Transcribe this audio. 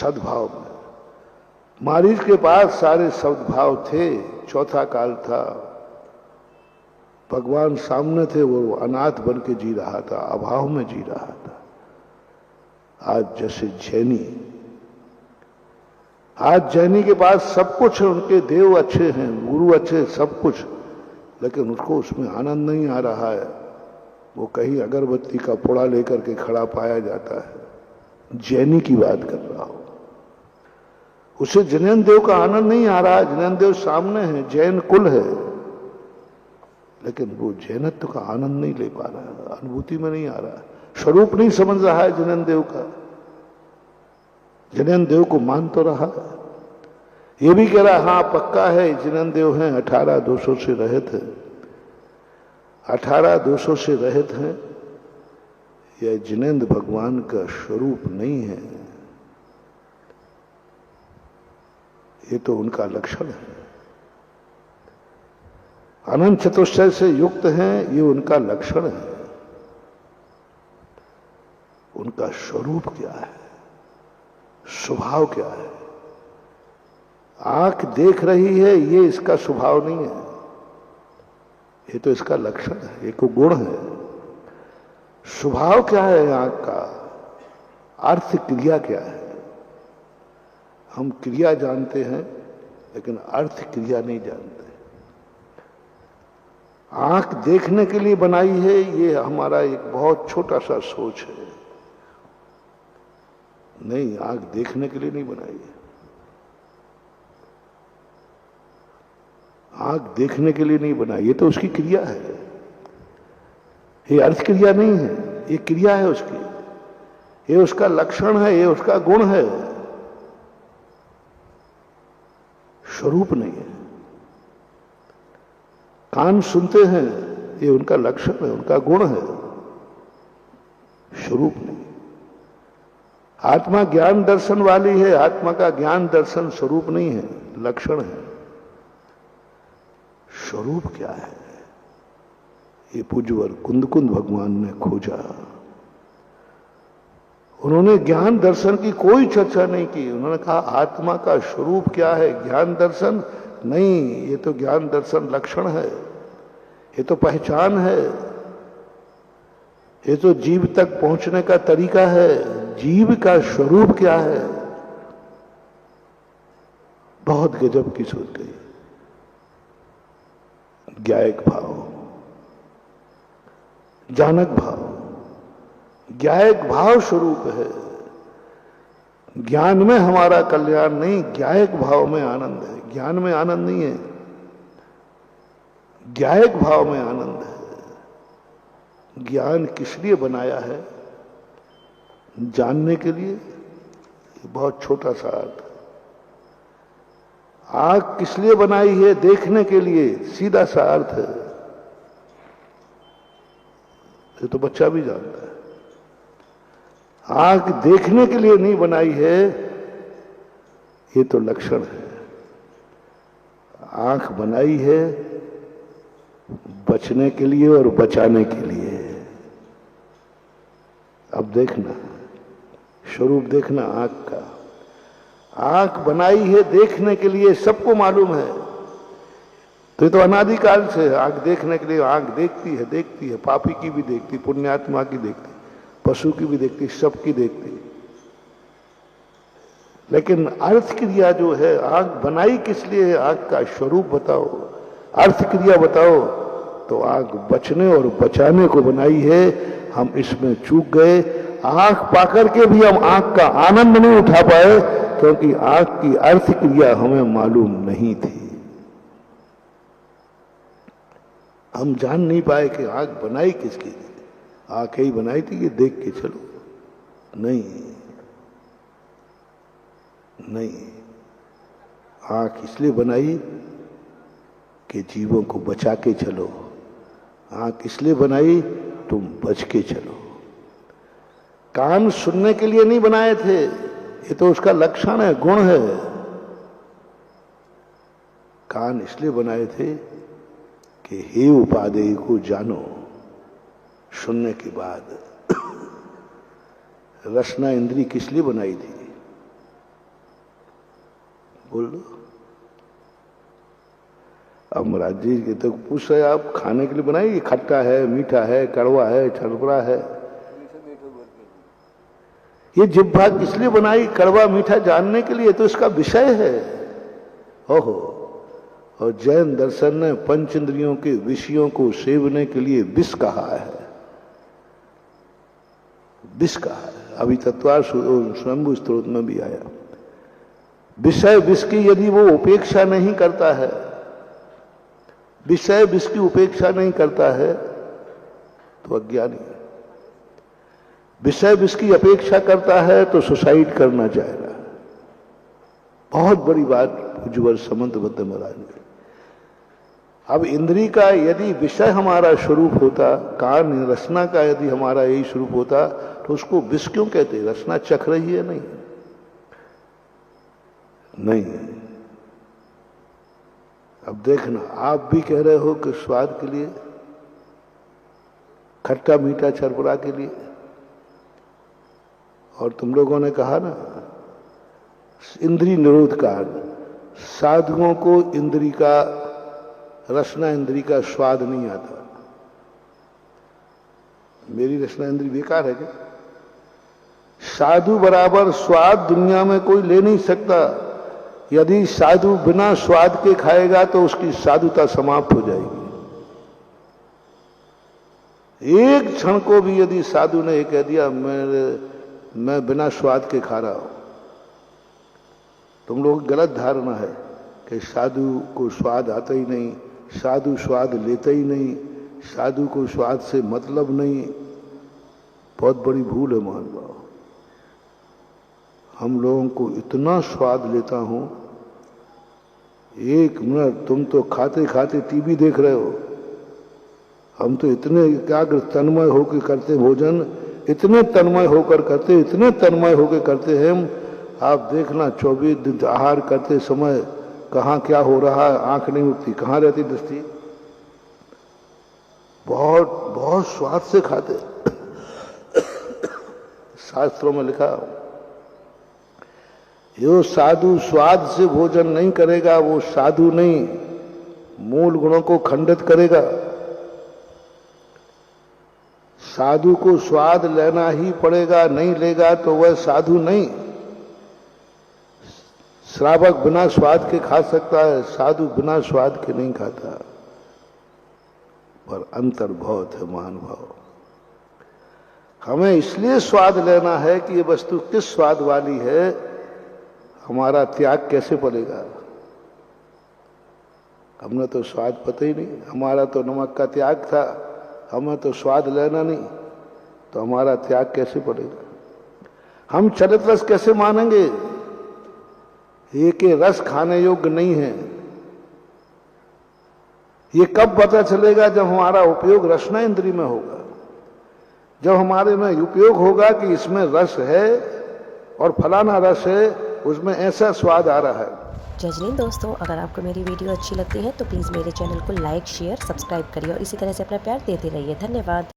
सद्भाव में। मारीच के पास सारे सद्भाव थे, चौथा काल था, भगवान सामने थे, वो अनाथ बन के जी रहा था, अभाव में जी रहा था। आज जैसे जैनी के पास सब कुछ है, उनके देव अच्छे हैं, गुरु अच्छे, सब कुछ, लेकिन उसको उसमें आनंद नहीं आ रहा है। वो कहीं अगरबत्ती का पुड़ा लेकर के खड़ा पाया जाता है। जैनी की बात कर रहा हूं, उसे जैन देव का आनंद नहीं आ रहा है। जैन देव सामने है, जैन कुल है, लेकिन वो जैनत्व का आनंद नहीं ले पा रहा है, अनुभूति में नहीं आ रहा है, स्वरूप नहीं समझ रहा है जैन देव का। जैन देव को मान तो रहा है, ये भी कह रहा हाँ पक्का है जैन देव हैं, 18 दोषों से रहित है, 18 दोषों से रहित हैं। यह जिनेंद्र भगवान का स्वरूप नहीं है, ये तो उनका लक्षण है। अनंत चतुष्टय से युक्त हैं, ये उनका लक्षण है। उनका स्वरूप क्या है, स्वभाव क्या है? आंख देख रही है, ये इसका स्वभाव नहीं है, ये तो इसका लक्षण है, ये को गुण है। स्वभाव क्या है आंख का? अर्थ क्रिया क्या है? हम क्रिया जानते हैं, लेकिन अर्थ क्रिया नहीं जानते। आंख देखने के लिए बनाई है, ये हमारा एक बहुत छोटा सा सोच है। नहीं, आंख देखने के लिए नहीं बनाई है। आंख देखने के लिए नहीं बनाई, ये तो उसकी क्रिया है, ये अर्थ क्रिया नहीं है, ये क्रिया है उसकी, ये उसका लक्षण है, ये उसका गुण है, स्वरूप नहीं है। कान सुनते हैं, ये उनका लक्षण है, उनका गुण है, स्वरूप नहीं। आत्मा ज्ञान दर्शन वाली है, आत्मा का ज्ञान दर्शन स्वरूप नहीं है, लक्षण है। स्वरूप क्या है? ये पूज्यवर कुंदकुंद भगवान ने खोजा। उन्होंने ज्ञान दर्शन की कोई चर्चा नहीं की। उन्होंने कहा आत्मा का स्वरूप क्या है, ज्ञान दर्शन नहीं, ये तो ज्ञान दर्शन लक्षण है, ये तो पहचान है, ये तो जीव तक पहुंचने का तरीका है। जीव का स्वरूप क्या है? बहुत गजब की सोच गई। ज्ञायक भाव, जानक भाव, ज्ञायक भाव स्वरूप है। ज्ञान में हमारा कल्याण नहीं, ज्ञायक भाव में आनंद है। ज्ञान में आनंद नहीं है, ज्ञायक भाव में आनंद है। ज्ञान किस लिए बनाया है? जानने के लिए, बहुत छोटा सा अर्थ। आंख किस लिए बनाई है? देखने के लिए, सीधा सा अर्थ है, ये तो बच्चा भी जानता है। आंख देखने के लिए नहीं बनाई है, ये तो लक्षण है। आंख बनाई है बचने के लिए और बचाने के लिए। अब देखना, स्वरूप देखना आंख का। आंख बनाई है देखने के लिए, सबको मालूम है। तो ये तो अनादिकाल से आंख देखने के लिए, आंख देखती है, पापी की भी देखती, पुण्यात्मा की देखती, पशु की भी देखती, सबकी देखती। लेकिन अर्थ क्रिया जो है, आंख बनाई किस लिए? आंख का स्वरूप बताओ, अर्थ क्रिया बताओ। तो आंख बचने और बचाने को बनाई है। हम इसमें चूक गए। आंख पाकर के भी हम आंख का आनंद नहीं उठा पाए, क्योंकि आंख की अर्थ क्रिया हमें मालूम नहीं थी। हम जान नहीं पाए कि आंख बनाई किसकी थी। आंख ही बनाई थी कि देख के चलो, नहीं नहीं, आंख इसलिए बनाई कि जीवों को बचा के चलो। आंख इसलिए बनाई तुम बच के चलो। कान सुनने के लिए नहीं बनाए थे, ये तो उसका लक्षण है, गुण है। कान इसलिए बनाए थे कि हे उपादेय को जानो। सुनने के बाद रसना इंद्री किस लिए बनाई थी? बोल दो। अब महाराज जी के तो पूछ रहे आप खाने के लिए बनाइए, खट्टा है, मीठा है, कड़वा है, छरपरा है। ये जिह्वा किस लिए बनाई? कड़वा मीठा जानने के लिए, तो इसका विषय है। ओहो। और जैन दर्शन ने पंच इंद्रियों के विषयों को सेवने के लिए विष कहा है, विष कहा है। अभी तत्वार स्वयंभू स्त्रोत में भी आया। विषय विष की यदि वो उपेक्षा नहीं करता है, विषय विष की उपेक्षा नहीं करता है तो अज्ञानी है। विषय विष की अपेक्षा करता है तो सुसाइड करना चाहेगा। बहुत बड़ी बात पूज्यवर समंतबद्ध महाराज ने। अब इंद्री का यदि विषय हमारा स्वरूप होता, कान रसना का यदि हमारा यही स्वरूप होता, तो उसको विष क्यों कहते? रसना चख रही है? नहीं नहीं। अब देखना, आप भी कह रहे हो कि स्वाद के लिए, खट्टा मीठा छरपरा के लिए, और तुम लोगों ने कहा ना इंद्री निरोध कांड, साधुओं को इंद्री का रसना इंद्री का स्वाद नहीं आता। मेरी रसना इंद्री बेकार है क्या? साधु बराबर स्वाद दुनिया में कोई ले नहीं सकता। यदि साधु बिना स्वाद के खाएगा तो उसकी साधुता समाप्त हो जाएगी। एक क्षण को भी यदि साधु ने कह दिया मैं बिना स्वाद के खा रहा हूं, तुम लोग गलत धारणा है कि साधु को स्वाद आता ही नहीं, साधु स्वाद लेता ही नहीं, साधु को स्वाद से मतलब नहीं। बहुत बड़ी भूल है महानुभाव। हम लोगों को इतना स्वाद लेता हूं, एक मिनट तुम तो खाते खाते टीवी देख रहे हो, हम तो इतने एकाग्र तन्मय होकर करते भोजन, इतने तन्मय होकर करते, इतने तन्मय होकर करते हैं। आप देखना 24 दिन आहार करते समय कहाँ क्या हो रहा है, आंख नहीं उठती, कहाँ रहती दृष्टि। बहुत बहुत स्वाद से खाते। शास्त्रों में लिखा, जो साधु स्वाद से भोजन नहीं करेगा वो साधु नहीं, मूल गुणों को खंडित करेगा। साधु को स्वाद लेना ही पड़ेगा, नहीं लेगा तो वह साधु नहीं। श्रावक बिना स्वाद के खा सकता है, साधु बिना स्वाद के नहीं खाता। पर अंतर बहुत है महानुभाव। हमें इसलिए स्वाद लेना है कि ये वस्तु किस स्वाद वाली है, हमारा त्याग कैसे पड़ेगा। हमने तो स्वाद पता ही नहीं, हमारा तो नमक का त्याग था, हमें तो स्वाद लेना नहीं, तो हमारा त्याग कैसे पड़ेगा। हम चरित रस कैसे मानेंगे? ये कि रस खाने योग्य नहीं है। ये कब पता चलेगा? जब हमारा उपयोग रसना इंद्री में होगा, जब हमारे में उपयोग होगा कि इसमें रस है और फलाना रस है, उसमें ऐसा स्वाद आ रहा है। जय हिंद दोस्तों, अगर आपको मेरी वीडियो अच्छी लगती है तो प्लीज़ मेरे चैनल को लाइक, शेयर, सब्सक्राइब करिए और इसी तरह से अपना प्यार देते रहिए। धन्यवाद।